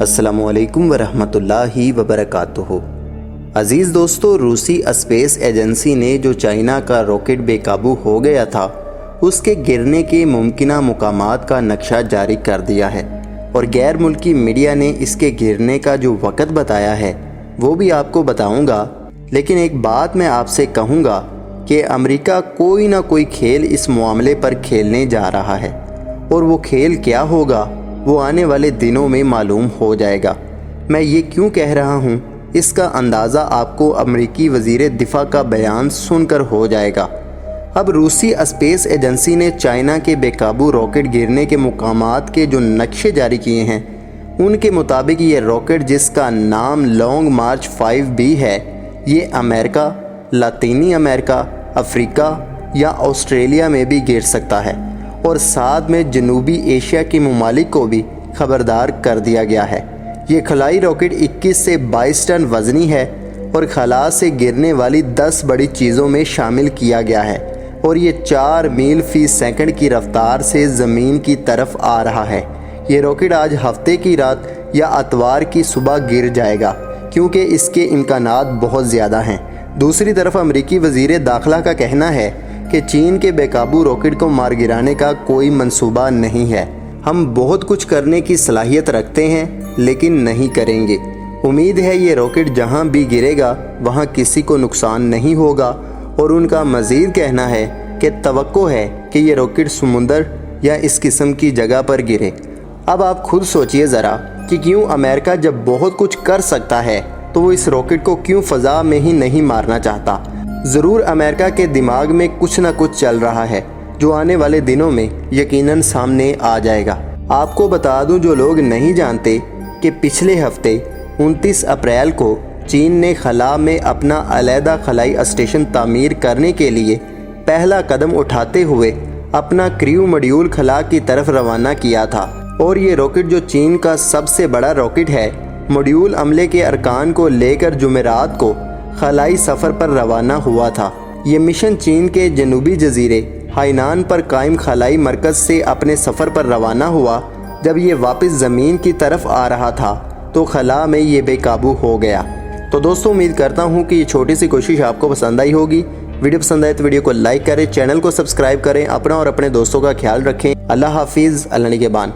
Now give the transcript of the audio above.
السلام علیکم ورحمۃ اللہ وبرکاتہ۔ عزیز دوستو، روسی اسپیس ایجنسی نے جو چائنا کا راکٹ بے قابو ہو گیا تھا اس کے گرنے کے ممکنہ مقامات کا نقشہ جاری کر دیا ہے، اور غیر ملکی میڈیا نے اس کے گرنے کا جو وقت بتایا ہے وہ بھی آپ کو بتاؤں گا۔ لیکن ایک بات میں آپ سے کہوں گا کہ امریکہ کوئی نہ کوئی کھیل اس معاملے پر کھیلنے جا رہا ہے، اور وہ کھیل کیا ہوگا وہ آنے والے دنوں میں معلوم ہو جائے گا۔ میں یہ کیوں کہہ رہا ہوں اس کا اندازہ آپ کو امریکی وزیر دفاع کا بیان سن کر ہو جائے گا۔ اب روسی اسپیس ایجنسی نے چائنا کے بے قابو راکٹ گرنے کے مقامات کے جو نقشے جاری کیے ہیں، ان کے مطابق یہ راکٹ، جس کا نام لانگ مارچ 5B ہے، یہ امریکہ، لاطینی امریکہ، افریقہ یا آسٹریلیا میں بھی گر سکتا ہے، اور ساتھ میں جنوبی ایشیا کے ممالک کو بھی خبردار کر دیا گیا ہے۔ یہ خلائی راکٹ 21 سے 22 ٹن وزنی ہے اور خلا سے گرنے والی 10 بڑی چیزوں میں شامل کیا گیا ہے، اور یہ 4 میل فی سیکنڈ کی رفتار سے زمین کی طرف آ رہا ہے۔ یہ راکٹ آج ہفتے کی رات یا اتوار کی صبح گر جائے گا، کیونکہ اس کے امکانات بہت زیادہ ہیں۔ دوسری طرف امریکی وزیر داخلہ کا کہنا ہے کہ چین کے بے قابو راکٹ کو مار گرانے کا کوئی منصوبہ نہیں ہے۔ ہم بہت کچھ کرنے کی صلاحیت رکھتے ہیں لیکن نہیں کریں گے۔ امید ہے یہ راکٹ جہاں بھی گرے گا وہاں کسی کو نقصان نہیں ہوگا، اور ان کا مزید کہنا ہے کہ توقع ہے کہ یہ راکٹ سمندر یا اس قسم کی جگہ پر گرے۔ اب آپ خود سوچئے ذرا کہ کیوں امریکہ جب بہت کچھ کر سکتا ہے تو وہ اس راکٹ کو کیوں فضا میں ہی نہیں مارنا چاہتا؟ ضرور امریکہ کے دماغ میں کچھ نہ کچھ چل رہا ہے جو آنے والے دنوں میں یقیناً سامنے آ جائے گا۔ آپ کو بتا دوں جو لوگ نہیں جانتے کہ پچھلے ہفتے 29 اپریل کو چین نے خلا میں اپنا علیحدہ خلائی اسٹیشن تعمیر کرنے کے لیے پہلا قدم اٹھاتے ہوئے اپنا کریو ماڈیول خلا کی طرف روانہ کیا تھا، اور یہ راکٹ جو چین کا سب سے بڑا راکٹ ہے، ماڈیول عملے کے ارکان کو لے کر جمعرات کو خلائی سفر پر روانہ ہوا تھا۔ یہ مشن چین کے جنوبی جزیرے ہائنان پر قائم خلائی مرکز سے اپنے سفر پر روانہ ہوا۔ جب یہ واپس زمین کی طرف آ رہا تھا تو خلا میں یہ بے قابو ہو گیا۔ تو دوستوں، امید کرتا ہوں کہ یہ چھوٹی سی کوشش آپ کو پسند آئی ہوگی۔ ویڈیو پسند آئے تو ویڈیو کو لائک کریں، چینل کو سبسکرائب کریں، اپنا اور اپنے دوستوں کا خیال رکھیں۔ اللہ حافظ، اللہ نگہبان۔